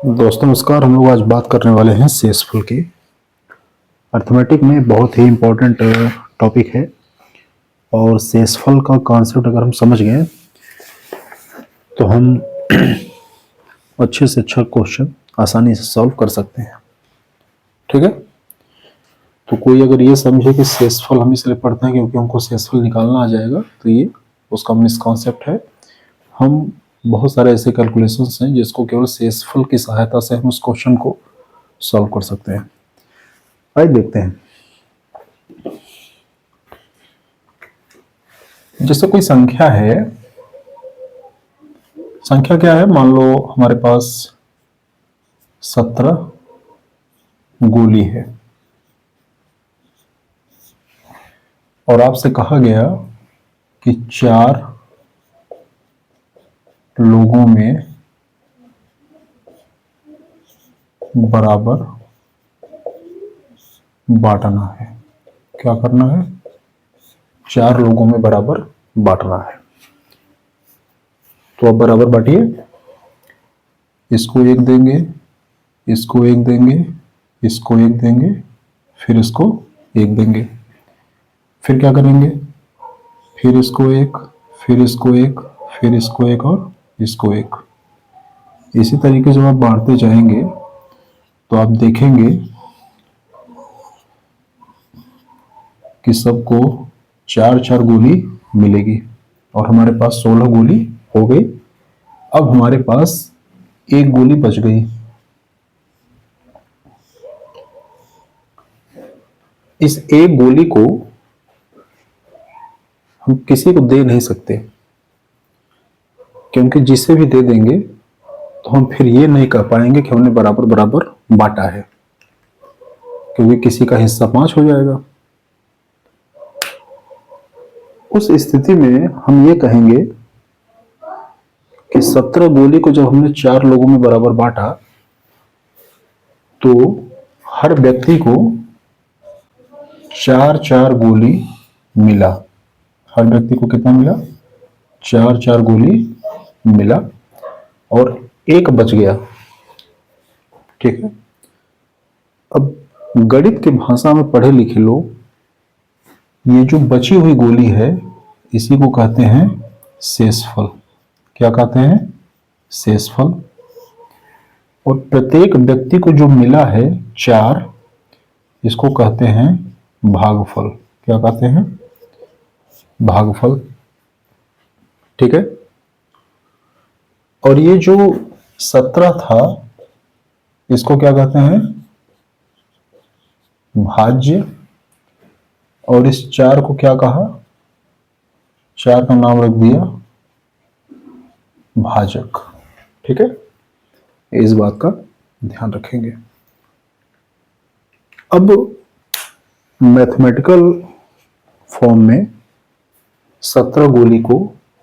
दोस्तों नमस्कार। हम लोग आज बात करने वाले हैं शेषफल की। अर्थमेटिक में बहुत ही इम्पोर्टेंट टॉपिक है और शेषफल का कॉन्सेप्ट अगर हम समझ गए तो हम अच्छे से अच्छा क्वेश्चन आसानी से सॉल्व कर सकते हैं। ठीक है, तो कोई अगर ये समझे कि शेषफल हम इसलिए पढ़ते हैं क्योंकि हमको शेषफल निकालना आ जाएगा, तो ये उसका मिसकॉन्सेप्ट है। हम बहुत सारे ऐसे कैलकुलेशंस हैं जिसको केवल शेषफल की सहायता से हम उस क्वेश्चन को सॉल्व कर सकते हैं। आइए देखते हैं। जैसे कोई संख्या है, संख्या क्या है, मान लो हमारे पास 17 गोली है और आपसे कहा गया कि 4 लोगों में बराबर बांटना है। क्या करना है? 4 लोगों में बराबर बांटना है। तो अब बराबर बांटिए। इसको 1 देंगे, इसको 1 देंगे, इसको 1 देंगे, फिर इसको 1 देंगे। फिर क्या करेंगे? फिर इसको 1, फिर इसको 1, फिर इसको 1 और इसको 1। इसी तरीके से जब आप बांटते जाएंगे तो आप देखेंगे कि सबको 4-4 गोली मिलेगी और हमारे पास 16 गोली हो गई। अब हमारे पास 1 गोली बच गई। इस 1 गोली को हम किसी को दे नहीं सकते, क्योंकि जिसे भी दे देंगे तो हम फिर ये नहीं कह पाएंगे कि हमने बराबर बराबर बांटा है, क्योंकि किसी का हिस्सा 5 हो जाएगा। उस स्थिति में हम ये कहेंगे कि 17 गोली को जब हमने 4 लोगों में बराबर बांटा तो हर व्यक्ति को 4-4 गोली मिला। हर व्यक्ति को कितना मिला? 4-4 गोली मिला और 1 बच गया। ठीक है, अब गणित की भाषा में पढ़े लिखे लोग ये जो बची हुई गोली है इसी को कहते हैं शेषफल। क्या कहते हैं? शेषफल। और प्रत्येक व्यक्ति को जो मिला है 4, इसको कहते हैं भागफल। क्या कहते हैं? भागफल। ठीक है, और ये जो 17 था इसको क्या कहते हैं? भाज्य। और इस 4 को क्या कहा? 4 का नाम रख दिया भाजक। ठीक है, इस बात का ध्यान रखेंगे। अब मैथमेटिकल फॉर्म में 17 गोली को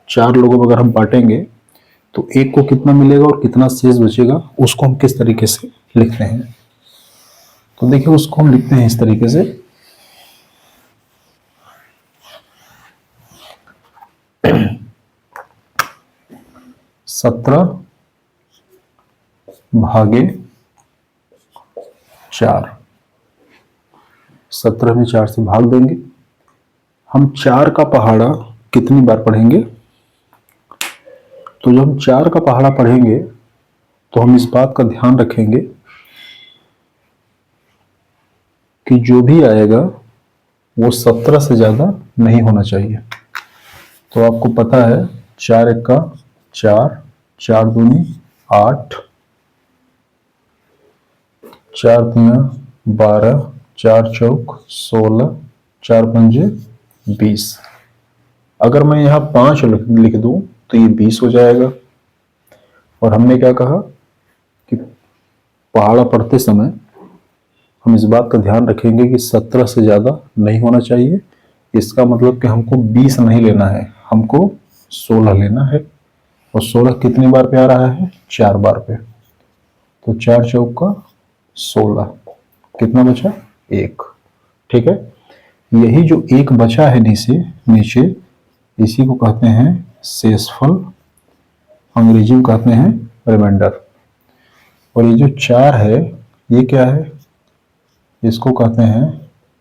4 लोगों में अगर हम बांटेंगे तो 1 को कितना मिलेगा और कितना शेष बचेगा, उसको हम किस तरीके से लिखते हैं? तो देखिए, उसको हम लिखते हैं इस तरीके से। सत्रह भागे 4। 17 में 4 से भाग देंगे। हम 4 का पहाड़ा कितनी बार पढ़ेंगे? तो जब हम 4 का पहाड़ा पढ़ेंगे तो हम इस बात का ध्यान रखेंगे कि जो भी आएगा वो 17 से ज्यादा नहीं होना चाहिए। तो आपको पता है 4 1 का 4, 4 दूनी 8, 4 तिया 12, 4 चौक 16, 4 पंजे 20। अगर मैं यहाँ 5 लिख दूं तो ये 20 हो जाएगा। और हमने क्या कहा कि पहाड़ा पढ़ते समय हम इस बात का ध्यान रखेंगे कि 17 से ज्यादा नहीं होना चाहिए। इसका मतलब कि हमको 20 नहीं लेना है, हमको 16 लेना है। और 16 कितनी बार पे आ रहा है? 4 बार पे। तो 4 चौक का 16, कितना बचा? 1। ठीक है, यही जो 1 बचा है नीचे इसी को कहते हैं शेषफल, अंग्रेजी में कहते हैं रिमाइंडर। और ये जो 4 है ये क्या है, इसको कहते हैं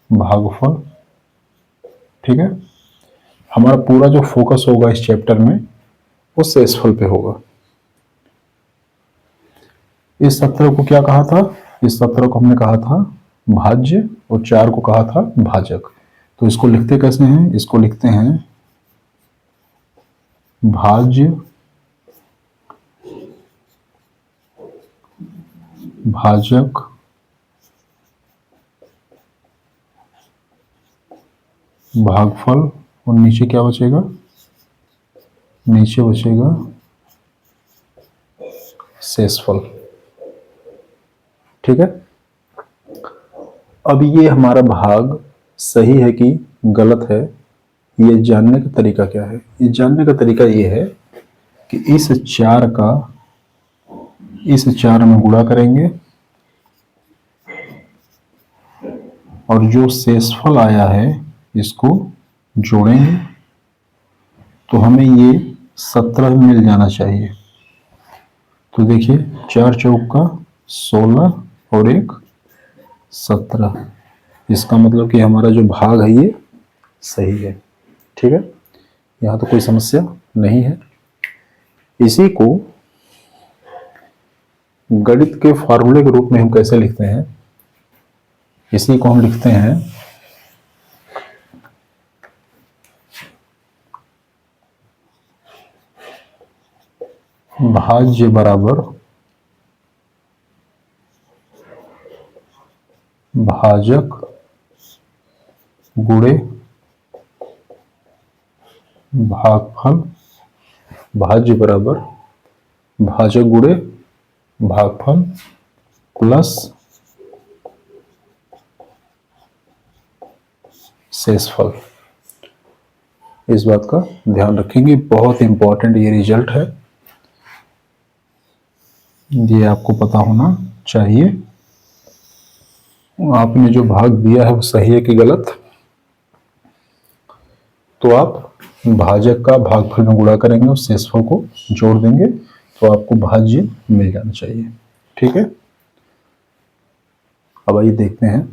भागफल। ठीक है, हमारा पूरा जो फोकस होगा इस चैप्टर में वो शेषफल पे होगा। इस 17 को क्या कहा था, इस 17 को हमने कहा था भाज्य और 4 को कहा था भाजक। तो इसको लिखते कैसे हैं, इसको लिखते हैं भाज्य भाजक भागफल, और नीचे क्या बचेगा, नीचे बचेगा शेषफल। ठीक है, अब ये हमारा भाग सही है कि गलत है, ये जानने का तरीका क्या है, ये जानने का तरीका ये है कि इस 4 का इस 4 में गुणा करेंगे और जो शेषफल आया है इसको जोड़ेंगे तो हमें ये 17 मिल जाना चाहिए। तो देखिए 4 चौक का 16 और 1 17, इसका मतलब कि हमारा जो भाग है ये सही है। ठीक है, यहाँ तो कोई समस्या नहीं है। इसी को गणित के फॉर्मूले के रूप में हम कैसे लिखते हैं, इसी को हम लिखते हैं भाज्य बराबर भाजक गुणे भागफल, भाज्य बराबर भाजक गुणे भागफल प्लस शेषफल। इस बात का ध्यान रखेंगे, बहुत इंपॉर्टेंट ये रिजल्ट है, ये आपको पता होना चाहिए। आपने जो भाग दिया है वो सही है कि गलत, तो आप भाजक का भागफल में गुणा करेंगे और शेषफल को जोड़ देंगे तो आपको भाज्य मिल जाना चाहिए। ठीक है, अब आइए देखते हैं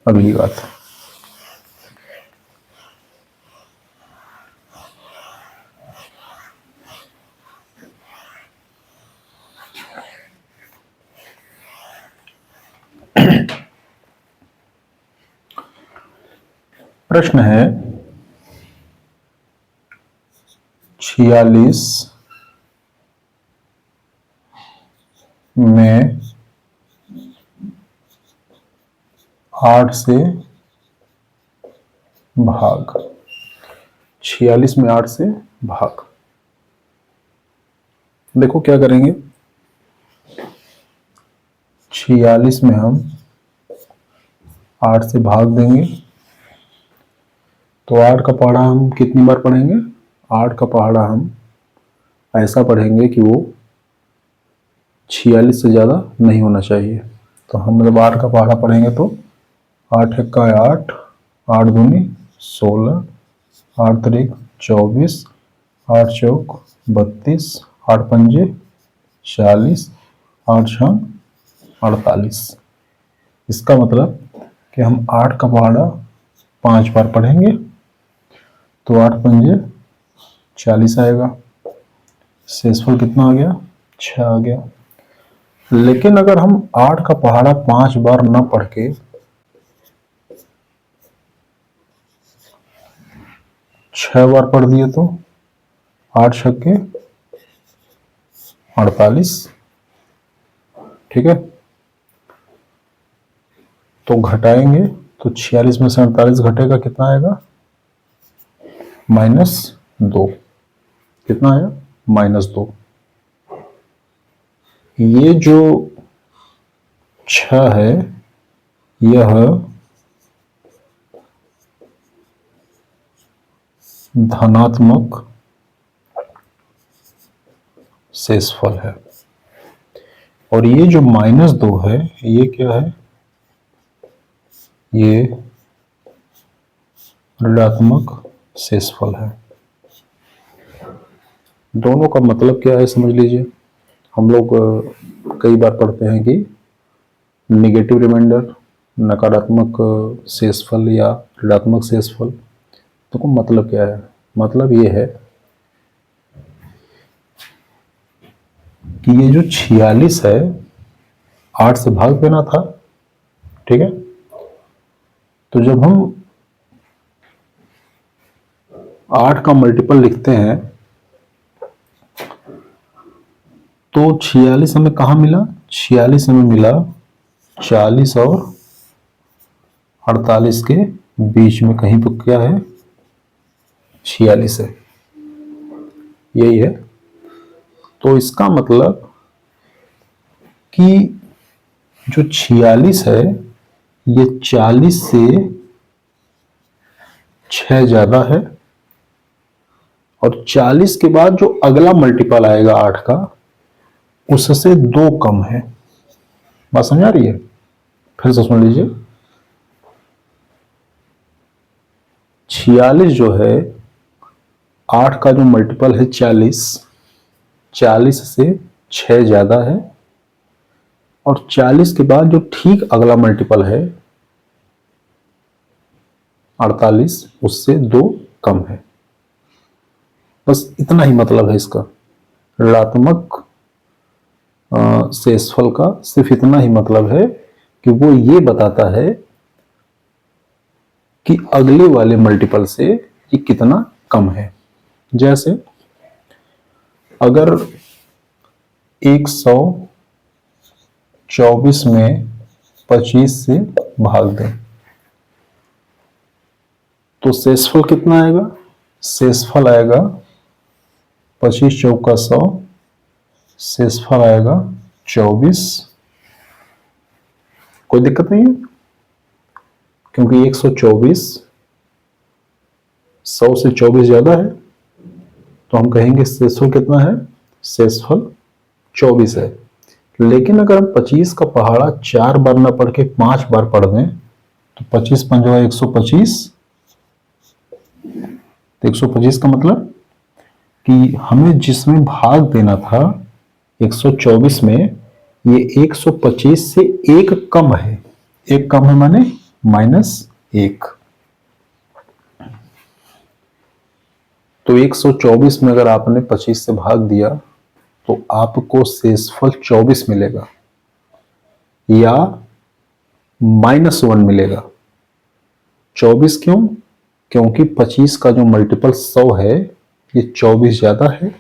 अगली बात। प्रश्न है 46 में 8 से भाग, 46 में 8 से भाग। देखो क्या करेंगे, 46 में हम 8 से भाग देंगे तो 8 का पहाड़ा हम कितनी बार पढ़ेंगे, 8 का पहाड़ा हम ऐसा पढ़ेंगे कि वो 46 से ज़्यादा नहीं होना चाहिए। तो हम जब 8 का पहाड़ा पढ़ेंगे तो 8 एक्का 8, 8 दूनी 16, 8 तरीक 24, 8 चौक 32, 8 पंजे 40, 8 छः 48। इसका मतलब कि हम 8 का पहाड़ा 5 बार पढ़ेंगे तो 8 पंजे 40 आएगा, शेषफल कितना आ गया, 6 आ गया। लेकिन अगर हम 8 का पहाड़ा 5 बार न पढ़ के 6 बार पढ़ दिए तो 8 छक्के 48। ठीक है, तो घटाएंगे तो 46 में से 48 घटेगा, कितना आएगा, -2। कितना आया, -2। ये जो 6 है यह धनात्मक शेषफल है और ये जो -2 है ये क्या है, ये ऋणात्मक शेषफल है। दोनों का मतलब क्या है समझ लीजिए। हम लोग कई बार पढ़ते हैं कि निगेटिव रिमाइंडर, नकारात्मक शेषफल या ऋणात्मक शेषफल। तो मतलब क्या है? मतलब ये है कि ये जो 46 है 8 से भाग देना था, ठीक है। तो जब हम 8 का मल्टीपल लिखते हैं तो 46 हमें कहाँ मिला? 46 हमें मिला 40 और 48 के बीच में कहीं पर क्या है? 46 है, यही है। तो इसका मतलब कि जो 46 है ये 40 से 6 ज्यादा है, और 40 के बाद जो अगला मल्टीपल आएगा 8 का उससे 2 कम है। बात समझ आ रही है? फिर से सुन लीजिए। 46 जो है 8 का जो मल्टीपल है 40, 40 से 6 ज्यादा है, और 40 के बाद जो ठीक अगला मल्टीपल है 48 उससे 2 कम है। बस इतना ही मतलब है इसका। ऋणात्मक शेषफल का सिर्फ इतना ही मतलब है कि वो ये बताता है कि अगले वाले मल्टीपल से ये कितना कम है। जैसे अगर 124 में 25 से भाग दें तो शेषफल कितना आएगा? शेषफल आएगा 25 चौका 100, शेषफल आएगा 24। कोई दिक्कत नहीं है, क्योंकि 124 100 से 24 ज्यादा है, तो हम कहेंगे शेषफल कितना है? शेषफल 24 है। लेकिन अगर हम 25 का पहाड़ा 4 बार ना पढ़ के 5 बार पढ़ दें तो 25 पंजा 125। 125 का मतलब कि हमें जिसमें भाग देना था 124 में, ये 125 से एक कम है। एक कम है माने -1। तो 124 में अगर आपने 25 से भाग दिया तो आपको शेषफल 24 मिलेगा या -1 मिलेगा। 24 क्यों? क्योंकि 25 का जो मल्टीपल 100 है ये 24 ज्यादा है,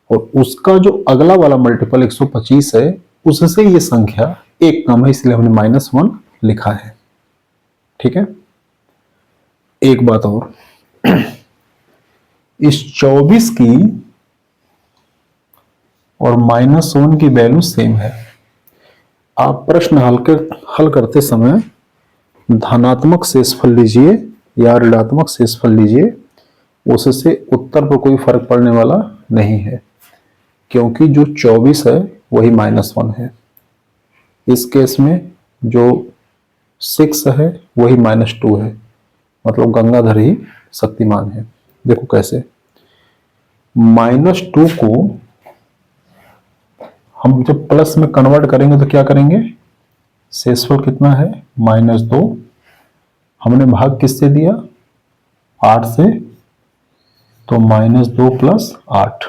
और उसका जो अगला वाला मल्टीपल 125 है उससे ये संख्या एक कम है, इसलिए हमने -1 लिखा है। ठीक है। एक बात और, इस 24 की और -1 की वैल्यू सेम है। आप प्रश्न हल करते समय धनात्मक शेषफल लीजिए या ऋणात्मक शेषफल लीजिए, उससे उत्तर पर कोई फर्क पड़ने वाला नहीं है, क्योंकि जो 24 है वही -1 है। इस केस में जो 6 है वही -2 है, मतलब गंगाधर ही शक्तिमान है। देखो कैसे, -2 को हम जब प्लस में कन्वर्ट करेंगे तो क्या करेंगे? शेषफल कितना है? -2। हमने भाग किससे दिया? 8 से, तो -2 + 8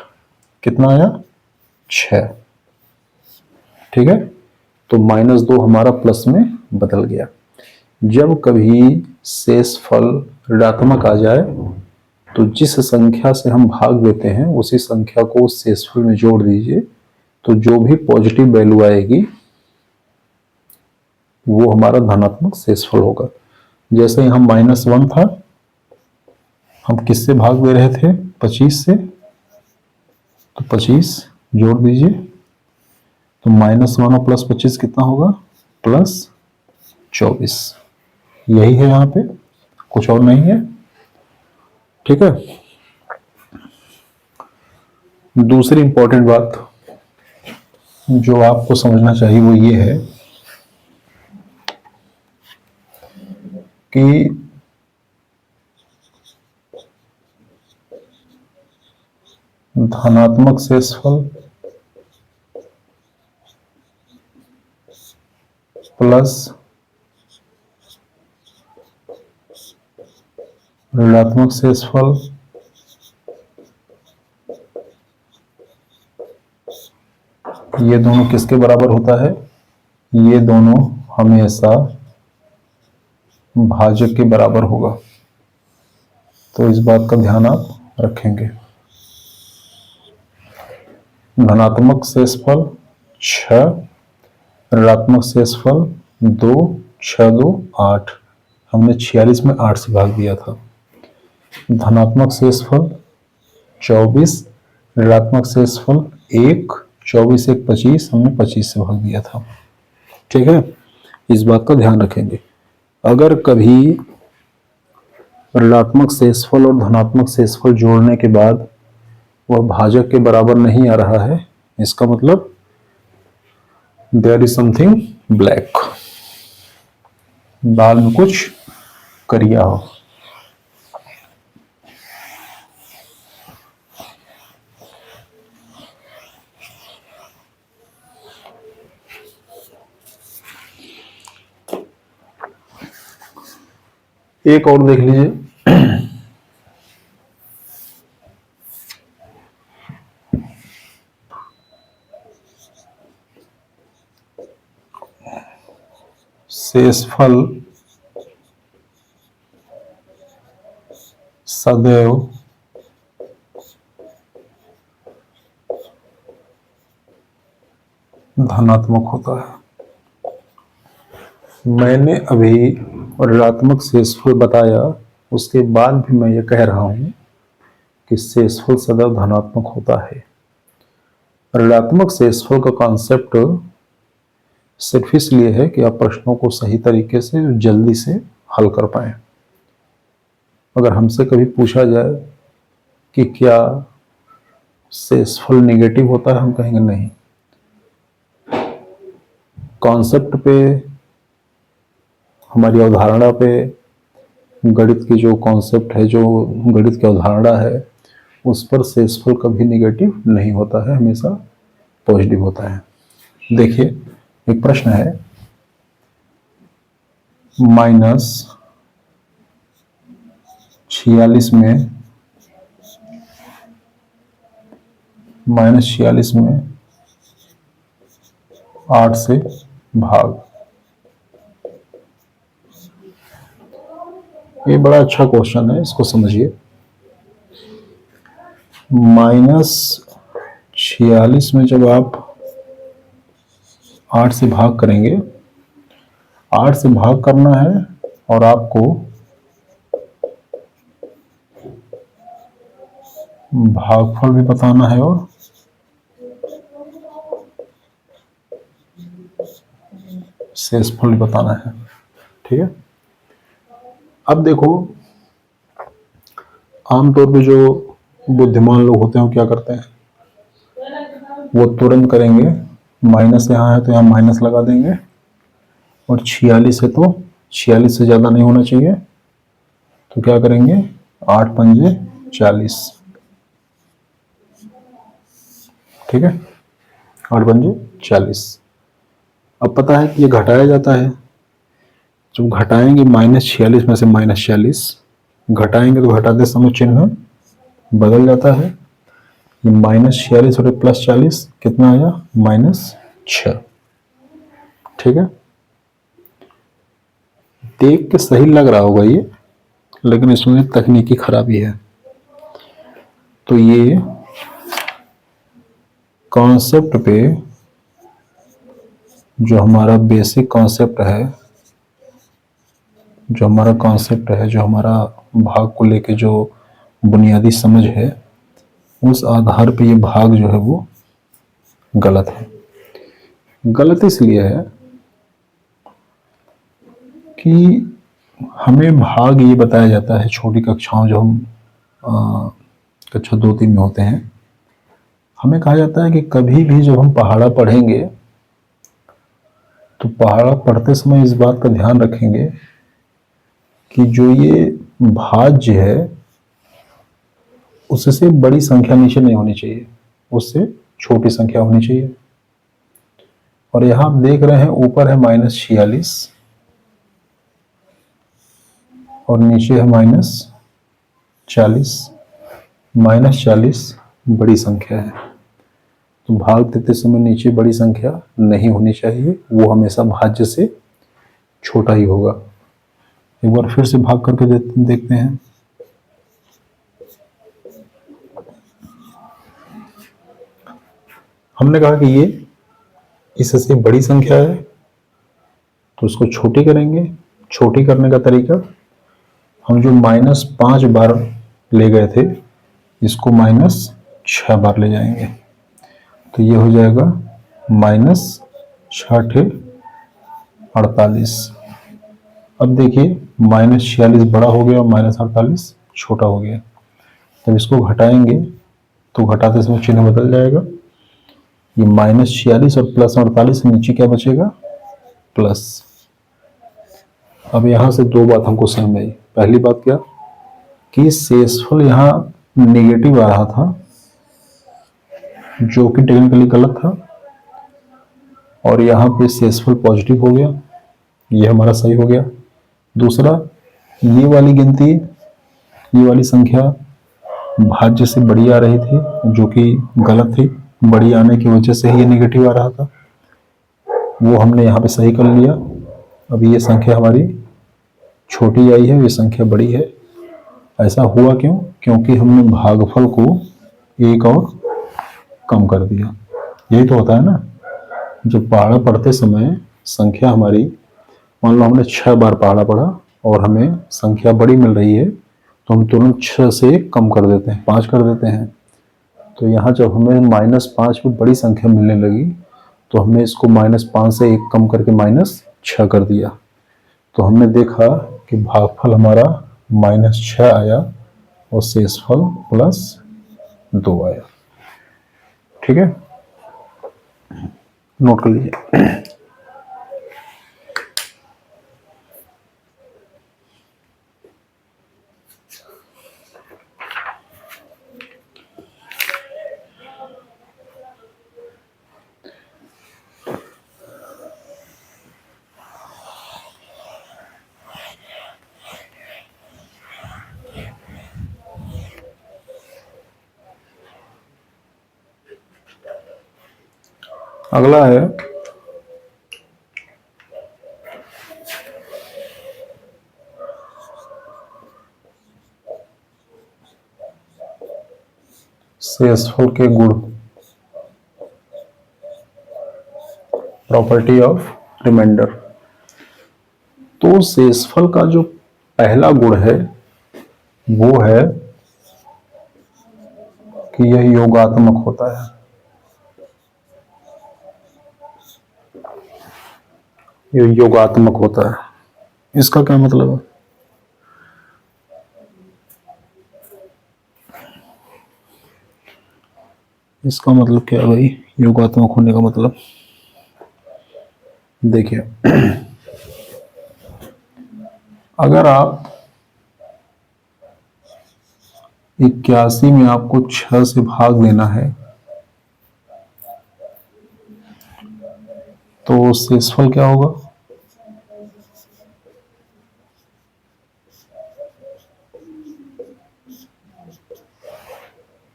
कितना आया? 6। ठीक है। तो -2 हमारा प्लस में बदल गया। जब कभी शेषफल ऋणात्मक आ जाए तो जिस संख्या से हम भाग देते हैं उसी संख्या को उस शेषफल में जोड़ दीजिए, तो जो भी पॉजिटिव वैल्यू आएगी वो हमारा धनात्मक शेषफल होगा। जैसे यहाँ -1 था, हम किससे भाग दे रहे थे? 25 से, तो 25 जोड़ दीजिए, तो -1 और +25 कितना होगा? +24। यही है यहाँ पे, कुछ और नहीं है। ठीक है। दूसरी इंपॉर्टेंट बात जो आपको समझना चाहिए वो ये है कि धनात्मक शेषफल प्लस ऋणात्मक शेषफल ये दोनों किसके बराबर होता है? ये दोनों हमेशा भाजक के बराबर होगा। तो इस बात का ध्यान आप रखेंगे। धनात्मक शेषफल 6, ऋणात्मक शेषफल 2, 6 2 8। हमने 46 में 8 से भाग दिया था। धनात्मक शेषफल 24, ऋणात्मक शेषफल 1, 24 1 25, हमने 25 से भाग दिया था। ठीक है, इस बात का ध्यान रखेंगे। अगर कभी ऋणात्मक शेषफल और धनात्मक शेषफल जोड़ने के बाद वह भाजक के बराबर नहीं आ रहा है, इसका मतलब देयर इज समथिंग ब्लैक, दाल में कुछ करिया हो। एक और देख लीजिए, शेषफल सदैव धनात्मक होता है। मैंने अभी ऋणात्मक शेषफल बताया, उसके बाद भी मैं ये कह रहा हूं कि शेषफल सदैव धनात्मक होता है। ऋणात्मक शेषफल का कॉन्सेप्ट सिर्फ इसलिए है कि आप प्रश्नों को सही तरीके से जल्दी से हल कर पाए। अगर हमसे कभी पूछा जाए कि क्या शेषफल नेगेटिव होता है, हम कहेंगे नहीं। कॉन्सेप्ट पे, हमारी अवधारणा पे, गणित की जो कॉन्सेप्ट है, जो गणित की अवधारणा है, उस पर शेषफल कभी नेगेटिव नहीं होता है, हमेशा पॉजिटिव होता है। देखिए, एक प्रश्न है, -46 में -46 में 8 से भाग। ये बड़ा अच्छा क्वेश्चन है, इसको समझिए। -46 में जब आप 8 से भाग करेंगे, 8 से भाग करना है और आपको भागफल भी बताना है और शेषफल भी बताना है। ठीक है, अब देखो, आमतौर पे जो बुद्धिमान लोग होते हैं वो क्या करते हैं, वो तुरंत करेंगे, माइनस यहाँ है तो यहाँ माइनस लगा देंगे, और 46 है तो 46 से ज़्यादा नहीं होना चाहिए, तो क्या करेंगे, 8 पंजे 40। ठीक है, 8 पंजे 40। अब पता है कि ये घटाया जाता है, जब घटाएंगे -46 में से -46 घटाएंगे तो घटाते समय चिन्ह बदल जाता है। ये -46 और +40 कितना आया, -6। ठीक है, देख के सही लग रहा होगा ये, लेकिन इसमें तकनीकी खराबी है। तो ये कॉन्सेप्ट पे, जो हमारा बेसिक कॉन्सेप्ट है, जो हमारा भाग को लेके जो बुनियादी समझ है, उस आधार पे ये भाग जो है वो गलत है। गलत इसलिए है कि हमें भाग ये बताया जाता है छोटी कक्षाओं, जो हम कक्षा 2-3 में होते हैं, हमें कहा जाता है कि कभी भी जब हम पहाड़ा पढ़ेंगे तो पहाड़ा पढ़ते समय इस बात का ध्यान रखेंगे कि जो ये भाज्य है उससे बड़ी संख्या नीचे नहीं होनी चाहिए, उससे छोटी संख्या होनी चाहिए। और यहां आप देख रहे हैं ऊपर है -46 और नीचे है -40। -40 बड़ी संख्या है, तो भाग देते समय नीचे बड़ी संख्या नहीं होनी चाहिए, वो हमेशा भाज्य से छोटा ही होगा। एक बार फिर से भाग करके देखते हैं। हमने कहा कि ये इससे बड़ी संख्या है तो उसको छोटी करेंगे। छोटी करने का तरीका, हम जो -5 बार ले गए थे इसको -6 बार ले जाएंगे, तो ये हो जाएगा -6×48। अब देखिए -46 बड़ा हो गया और -48 छोटा हो गया। जब इसको घटाएंगे तो घटाते समय चिन्ह बदल जाएगा। ये -46 और +48 से नीचे क्या बचेगा, प्लस। अब यहां से दो बात हमको समझ आई। पहली बात क्या कि शेषफल यहाँ नेगेटिव आ रहा था, जो कि टेक्निकली गलत था, और यहाँ पे शेषफल पॉजिटिव हो गया, ये हमारा सही हो गया। दूसरा, ये वाली गिनती, ये वाली संख्या भाज्य से बड़ी आ रही थी, जो कि गलत थी। बड़ी आने की वजह से ही ये नेगेटिव आ रहा था, वो हमने यहाँ पे सही कर लिया। अब ये संख्या हमारी छोटी आई है, ये संख्या बड़ी है। ऐसा हुआ क्यों? क्योंकि हमने भागफल को एक और कम कर दिया। यही तो होता है ना, जब पहाड़ा पढ़ते समय संख्या हमारी, मान लो हमने 6 बार पहाड़ा पढ़ा और हमें संख्या बड़ी मिल रही है, तो हम तुरंत 6 से कम कर देते हैं, 5 कर देते हैं। तो यहाँ जब हमें -5 पे बड़ी संख्या मिलने लगी तो हमने इसको -5 से 1 कम करके -6 कर दिया। तो हमने देखा कि भागफल हमारा -6 आया और शेषफल +2 आया। ठीक है, नोट कर लीजिए। अगला है शेषफल के गुण, प्रॉपर्टी ऑफ रिमाइंडर। तो शेषफल का जो पहला गुण है वो है कि यह योगात्मक होता है। ये योगात्मक होता है। इसका क्या मतलब है? इसका मतलब क्या है भाई, योगात्मक होने का मतलब? देखिए, अगर आप 81 में आपको 6 से भाग देना है तो शेषफल क्या होगा?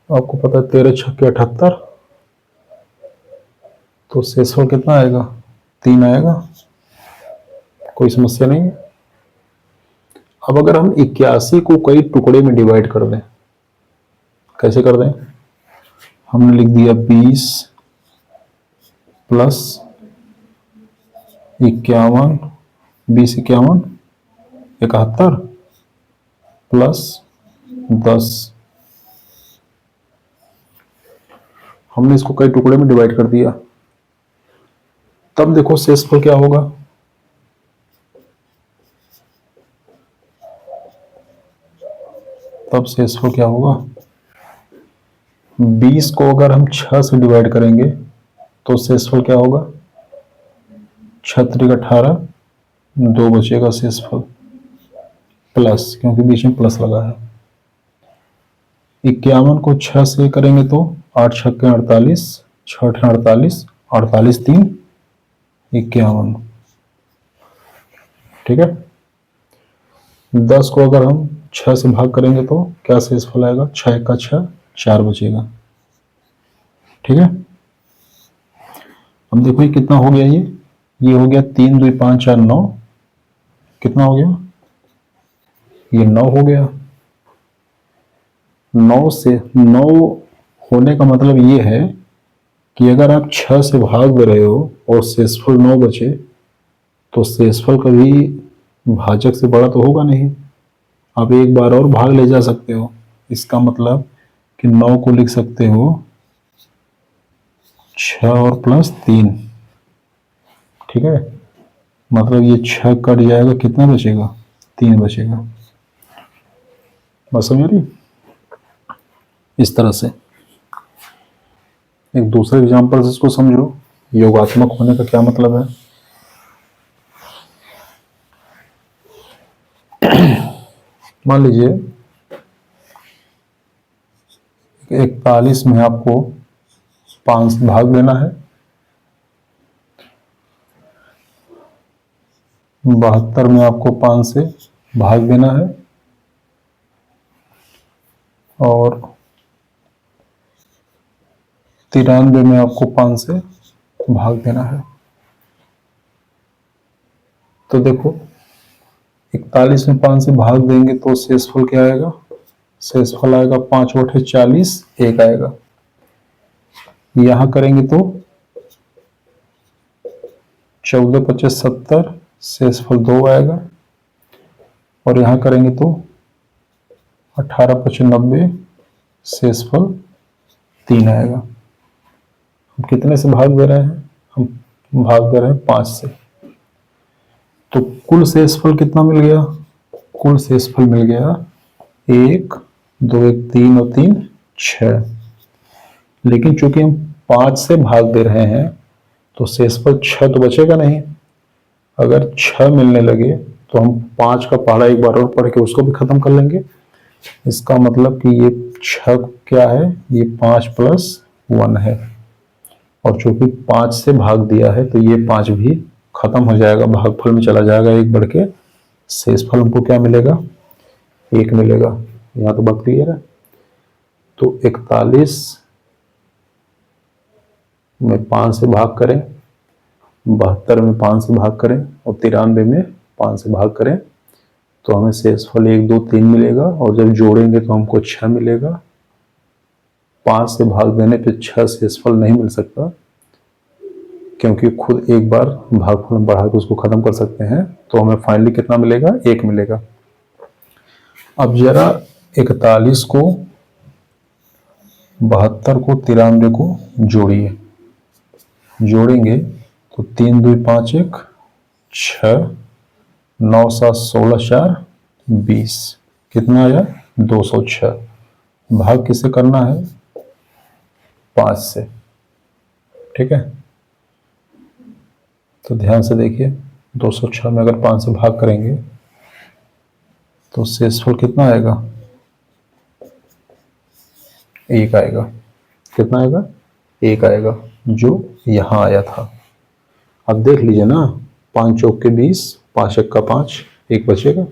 आपको पता है 13 छक्के 78, तो शेषफल कितना आएगा? 3 आएगा। कोई समस्या नहीं है। अब अगर हम 81 को कई टुकड़े में डिवाइड कर दें, कैसे कर दें? हमने लिख दिया 20 प्लस 51, 20 51 71 प्लस 10। हमने इसको कई टुकड़े में डिवाइड कर दिया। तब देखो शेषफल क्या होगा? तब शेषफल क्या होगा? 20 को अगर हम 6 से डिवाइड करेंगे तो शेषफल क्या होगा? 6 × 18, 2 बचेगा शेषफल, प्लस, क्योंकि बीच में प्लस लगा है। 51 को 6 से करेंगे तो 8 छक्के 48, 6 × 48, 48 3 51। ठीक है, 10 को अगर हम 6 से भाग करेंगे तो क्या शेषफल आएगा, 6 का 6, 4 बचेगा। ठीक है, अब देखो ये कितना हो गया, ये हो गया 3 2 5 4 9, कितना हो गया, ये 9 हो गया। 9 से 9 होने का मतलब ये है कि अगर आप 6 से भाग दे रहे हो और शेषफल 9 बचे तो शेषफल कभी भाजक से बड़ा तो होगा नहीं, आप एक बार और भाग ले जा सकते हो। इसका मतलब कि 9 को लिख सकते हो 6 और प्लस 3। ठीक है, मतलब ये 6 कट जाएगा, कितना बचेगा, 3 बचेगा। बस समझ रही, इस तरह से। एक दूसरे एग्जांपल से इसको समझो, योगात्मक होने का क्या मतलब है। मान लीजिए 41 में आपको 5 से भाग देना है, 72 में आपको 5 से भाग देना है, और 93 में आपको 5 से भाग देना है। तो देखो 41 में 5 से भाग देंगे तो शेषफल क्या आएगा, शेषफल आएगा 5 8 40, 1 आएगा। यहां करेंगे तो 14 25 70, शेषफल 2 आएगा, और यहां करेंगे तो 18 25 90, शेषफल 3 आएगा। हम कितने से भाग दे रहे हैं, हम भाग दे रहे हैं 5 से। तो कुल शेषफल कितना मिल गया, कुल शेषफल मिल गया 1 2 1 3 और 3 6। लेकिन चूंकि हम 5 से भाग दे रहे हैं तो शेषफल 6 तो बचेगा नहीं। अगर 6 मिलने लगे तो हम 5 का पहाड़ा एक बार और पढ़ के उसको भी खत्म कर लेंगे। इसका मतलब कि ये 6 क्या है, ये 5 प्लस 1 है, और चूंकि 5 से भाग दिया है तो ये 5 भी खत्म हो जाएगा, भागफल में चला जाएगा, एक बढ़ के शेषफल हमको क्या मिलेगा, 1 मिलेगा। यहाँ तो बात क्लियर है। तो 41 में 5 से भाग करें, 72 में 5 से भाग करें, और 93 में 5 से भाग करें तो हमें शेषफल 1 2 3 मिलेगा, और जब जोड़ेंगे तो हमको 6 मिलेगा। 5 से भाग देने पे 6 शेषफल नहीं मिल सकता, क्योंकि खुद एक बार भागफल में बढ़ा के उसको खत्म कर सकते हैं। तो हमें फाइनली कितना मिलेगा, 1 मिलेगा। अब जरा 41 को 72 को 93 को जोड़िए, जोड़ेंगे तो 3 2 5 1 6, 9 7 16 4 20, कितना आया, 206। भाग किसे करना है, 5 से। ठीक है, तो ध्यान से देखिए, 206 में अगर 5 से भाग करेंगे तो शेषफल कितना आएगा, 1 आएगा। कितना आएगा, 1 आएगा, जो यहां आया था। अब देख लीजिए ना, 5 चौक के 20, 5 एक का 5, 1 बचेगा।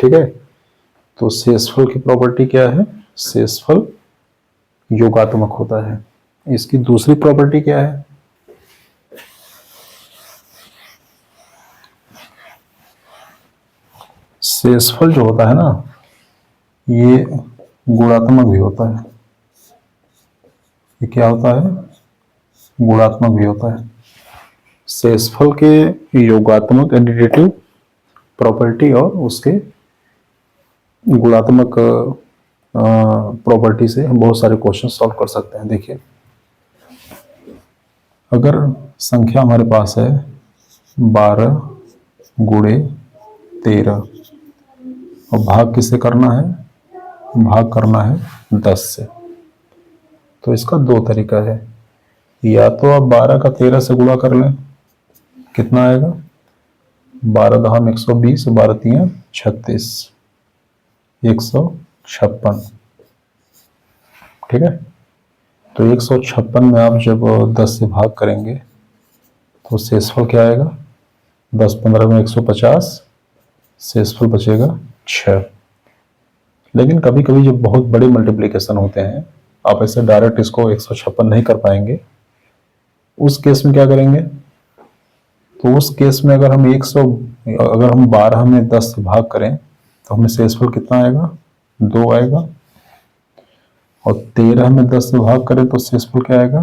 ठीक है, तो शेषफल की प्रॉपर्टी क्या है, शेषफल योगात्मक होता है। इसकी दूसरी प्रॉपर्टी क्या है, शेषफल जो होता है ना, ये गुणात्मक भी होता है। ये क्या होता है, गुणात्मक भी होता है। शेषफल के योगात्मक एडिटिव प्रॉपर्टी और उसके गुणात्मक प्रॉपर्टी से हम बहुत सारे क्वेश्चन सॉल्व कर सकते हैं। देखिए, अगर संख्या हमारे पास है 12 गुणे 13, और भाग किससे करना है, भाग करना है 10 से, तो इसका 2 तरीका है। या तो आप 12 का 13 से गुणा कर लें, कितना आएगा, 12 दहम 120, 12 तियां 36, 156। ठीक है, तो 156 में आप जब 10 से भाग करेंगे तो शेषफल क्या आएगा, 10 15 में 150, शेषफल बचेगा 6। लेकिन कभी कभी जब बहुत बड़े मल्टीप्लिकेशन होते हैं, आप ऐसे डायरेक्ट इसको 156 नहीं कर पाएंगे। उस केस में क्या करेंगे, तो उस केस में अगर हम 12 में 10 से भाग करें तो हमें शेषफल कितना आएगा, 2 आएगा। और 13 में 10 से भाग करें तो शेषफल क्या आएगा,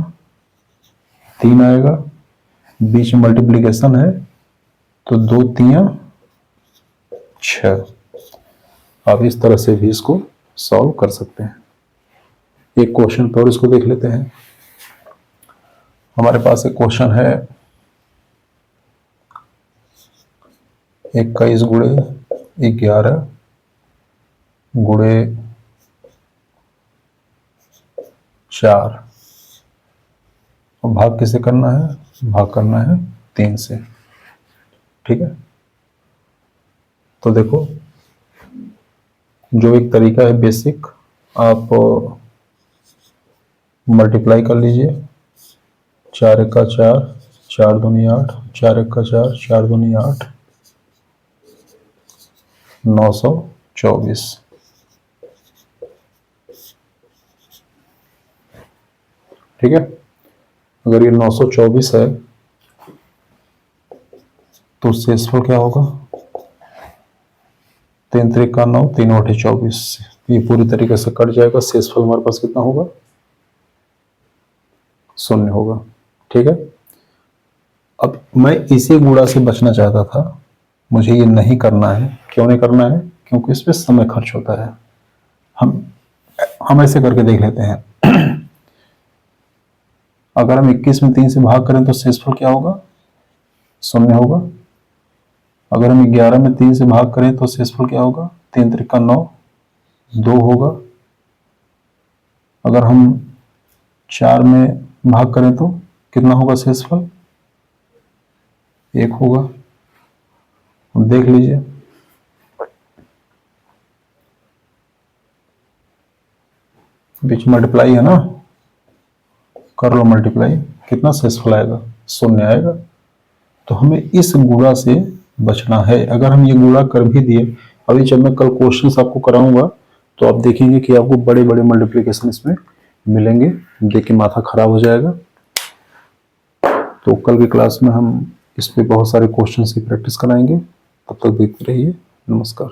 3 आएगा। बीच में मल्टीप्लिकेशन है तो 2 3 6। आप इस तरह से भी इसको सॉल्व कर सकते हैं। एक क्वेश्चन पर इसको देख लेते हैं। हमारे पास एक क्वेश्चन है 21 गुणे 11 गुणे 4, और भाग किसे करना है, भाग करना है 3 से। ठीक है, तो देखो जो एक तरीका है बेसिक, आप मल्टीप्लाई कर लीजिए। 4 1 4, 4 दूनी 8, 4 1 4, 4 दूनी 8, 924। ठीक है, अगर ये 924 है तो शेषफल क्या होगा, 3 3 का 9, 3 8 24। ये पूरी तरीके से कट जाएगा। शेषफल हमारे पास कितना होगा, 0 होगा। ठीक है, अब मैं इसी गुणा से बचना चाहता था, मुझे ये नहीं करना है। क्यों नहीं करना है, क्योंकि इस पे समय खर्च होता है। हम ऐसे करके देख लेते हैं। अगर हम 21 में 3 से भाग करें तो शेषफल क्या होगा, 0 होगा। अगर हम 11 में 3 से भाग करें तो शेषफल क्या होगा, 3 3 का 9, 2 होगा। अगर हम 4 में भाग करें तो कितना होगा शेषफल, 1 होगा। अब देख लीजिए, बीच मल्टीप्लाई है ना, कर लो मल्टीप्लाई, कितना शेषफल आएगा, 0 आएगा। तो हमें इस गुणा से बचना है। अगर हम ये गुणा कर भी दिए, अभी जब मैं कल क्वेश्चंस आपको कराऊंगा तो आप देखेंगे कि आपको बड़े बड़े मल्टीप्लिकेशन इसमें मिलेंगे, देख के माथा खराब हो जाएगा। तो कल की क्लास में हम इस पे बहुत सारे क्वेश्चंस की प्रैक्टिस कराएंगे। तब तक देखते रहिए। नमस्कार।